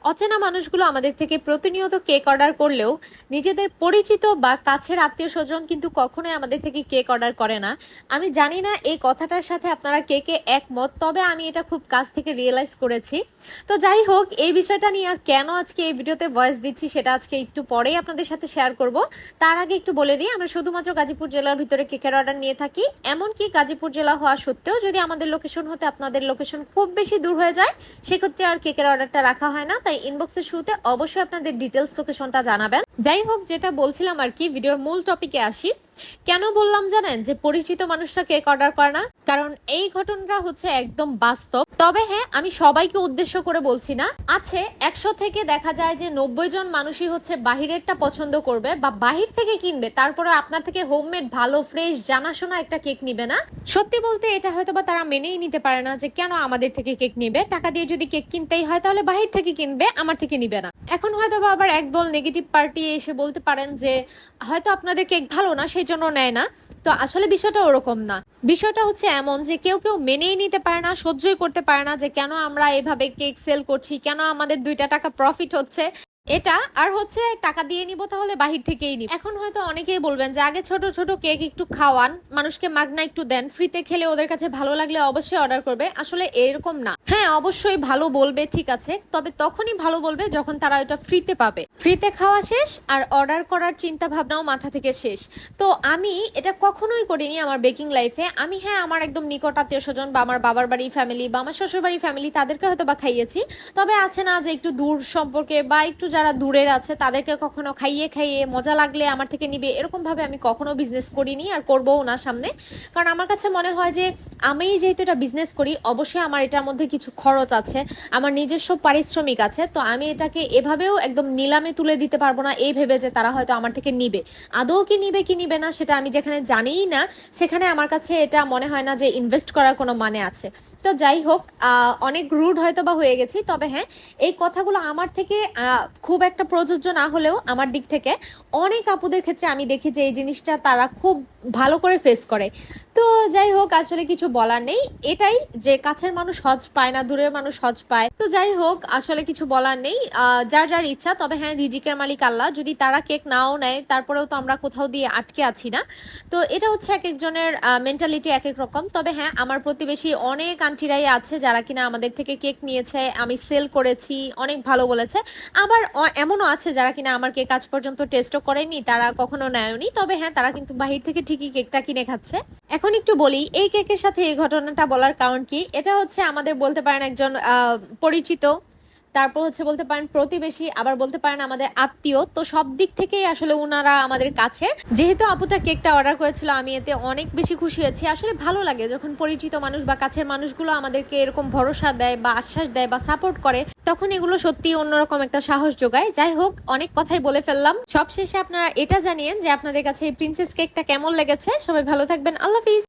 অচেনা মানুষগুলো আমাদের থেকে প্রতিনিয়ত কেক অর্ডার করলেও নিজেদের পরিচিত বা কাছের আত্মীয় স্বজন কিন্তু কখনোই আমাদের থেকে কেক অর্ডার করে না। আমি জানি না এই কথাটার সাথে আপনারা কে কে একমত, তবে আমি এটা খুব কাছ থেকে রিয়েলাইজ করেছি। তো যাই হোক, এই বিষয়টা নিয়ে কেন আজকে এই ভিডিওতে ভয়েস দিচ্ছি সেটা আজকে একটু পরেই আপনাদের সাথে শেয়ার করব। তার আগে একটু বলে দিই, আমরা শুধুমাত্র গাজীপুর জেলার ভিতরে কেকের অর্ডার নিয়ে থাকি। এমনকি গাজীপুর জেলা হওয়া সত্ত্বেও যদি আমাদের লোকেশন হতে আপনাদের লোকেশন খুব বেশি দূর হয়ে যায়, সেক্ষেত্রে আর কেকের অর্ডারটা রাখা হয় না। তাই ইনবক্সের শুরুতে অবশ্যই আপনাদের ডিটেলস লোকেশনটা জানাবেন। যাই হোক, যেটা বলছিলাম আর কি, ভিডিওর মূল টপিকে আসি। কেন বললাম জানেন যে পরিচিত মানুষরা কেক অর্ডার করে না? কারণ এই ঘটনাটা হচ্ছে একদম বাস্তব। তবে হ্যাঁ, আমি সবাইকে উদ্দেশ্য করে বলছি না। আছে 100 থেকে দেখা যায় যে 90 জন মানুষই হচ্ছে বাহিরেরটা পছন্দ করবে বা বাহির থেকে কিনবে, তারপরে আপনার থেকে হোমমেড ভালো ফ্রেশ জানাশোনা একটা কেক নিবে না। সত্যি বলতে এটা হয়তো বা তারা মেনেই নিতে পারে না যে কেন আমাদের থেকে কেক নিবে। টাকা দিয়ে যদি কেক কিনতেই হয় তাহলে বাহির থেকে কিনবে, আমার থেকে নিবে না। এখন হয়তো বা আবার একদল নেগেটিভ পার্টি এসে বলতে পারেন যে হয়তো আপনাদের কেক ভালো না সেই জন্য নেয় না। তো আসলে বিষয়টা ওরকম না। বিষয়টা হচ্ছে এমন যে কেউ কেউ মেনেই নিতে পারে না, সহ্যই করতে পারে না যে কেন আমরা এভাবে কেক সেল করছি, কেন আমাদের 2টা টাকা প্রফিট হচ্ছে এটা, আর হচ্ছে টাকা দিয়ে নিব তাহলে বাহির থেকেই নিব। এখন হয়তো অনেকেই বলবেন যে আগে ছোট ছোট কেক একটু খাওয়ান, মানুষকে মাগনা একটু দেন, ফ্রিতে খেলে ওদের কাছে ভালো লাগলে অবশ্যই অর্ডার করবে। আসলে এরকম না। হ্যাঁ, অবশ্যই ভালো বলবে, ঠিক আছে, তবে তখনই ভালো বলবে যখন তারা এটা ফ্রিতে পাবে। ফ্রিতে খাওয়া শেষ আর অর্ডার করার চিন্তা ভাবনাও মাথা থেকে শেষ। তো আমি এটা কখনোই করিনি আমার বেকিং লাইফে। আমি হ্যাঁ, আমার একদম নিকট আত্মীয় স্বজন বা আমার বাবার বাড়ি ফ্যামিলি বা আমার শ্বশুর বাড়ি ফ্যামিলি তাদেরকে হয়তো বা খাইয়েছি। তবে আছে না যে একটু দূর সম্পর্কে বা একটু যারা দূরের আছে তাদেরকে কখনো খাইয়ে খাইয়ে মজা লাগলে আমার থেকে নিবে এরকম ভাবে আমি কখনো বিজনেস করিনি আর করবও না সামনে। কারণ আমার কাছে মনে হয় যে আমি যেহেতু এটা বিজনেস করি, অবশ্যই আমার এটার মধ্যে কিছু খরচ আছে, আমার নিজস্ব পারিশ্রমিক আছে। তো আমি এটাকে এভাবেও একদম নিলামে তুলে দিতে পারবো না এই ভেবে যে তারা হয়তো আমার থেকে নিবে। আদৌ কি নিবে কি নিবে না সেটা আমি যেখানে জানিই না, সেখানে আমার কাছে এটা মনে হয় না যে ইনভেস্ট করার কোনো মানে আছে। তো যাই হোক, অনেক রুড হয়তো বা হয়ে গেছি। তবে হ্যাঁ, এই কথাগুলো আমার থেকে খুব একটা প্রযোজ্য না হলেও আমার দিক থেকে অনেক আপুদের ক্ষেত্রে আমি দেখি যে এই জিনিসটা তারা খুব ভালো করে ফেস করে। তো যাই হোক, আসলে কিছু বলার নেই। এটাই যে কাছের মানুষ হজ পায় না, দূরের মানুষ হজ পায়। তো যাই হোক, আসলে কিছু বলার নেই, যার যার ইচ্ছা। তবে হ্যাঁ, রিজিকের মালিক আল্লাহ, যদি তারা কেক নাও নেয় তারপরেও তো আমরা কোথাও দিয়ে আটকে আছি না। তো এটা হচ্ছে এক একজনের মেন্টালিটি এক এক রকম। তবে হ্যাঁ, আমার প্রতিবেশী অনেক আন্টিরাই আছে যারা কিনা আমাদের থেকে কেক নিয়েছে, আমি সেল করেছি, অনেক ভালো বলেছে। আবার এমনও আছে যারা কিনা আমার কেক আজ পর্যন্ত টেস্টও করেনি, তারা কখনো নেয়নি। তবে হ্যাঁ, তারা কিন্তু বাহির থেকে ঠিকই কেকটা কিনে খাচ্ছে। এখন একটু বলি এই কেকের সাথে এই ঘটনাটা বলার কারণ কি। এটা হচ্ছে আমাদের বলতে পারেন একজন পরিচিত, তারপর হচ্ছে বলতে পারেন প্রতিবেশী, আবার বলতে পারেন আমাদের আত্মীয়। তো সব দিক থেকেই আসলে ওনারা আমাদের কাছে। যেহেতু আপুটা কেকটা অর্ডার করেছিল, আমি এতে অনেক বেশি খুশি হয়েছি। আসলে ভালো লাগে যখন পরিচিত মানুষ বা কাছের মানুষগুলো আমাদেরকে এরকম ভরসা দেয় বা আশ্বাস দেয় বা সাপোর্ট করে, তখন এগুলো সত্যি অন্যরকম একটা সাহস যোগায়। যাই হোক, অনেক কথাই বলে ফেললাম। সবশেষে আপনারা এটা জানিয়েন যে আপনাদের কাছে এই প্রিন্সেস কেকটা কেমন লেগেছে। সবাই ভালো থাকবেন, আল্লাহ হাফিজ।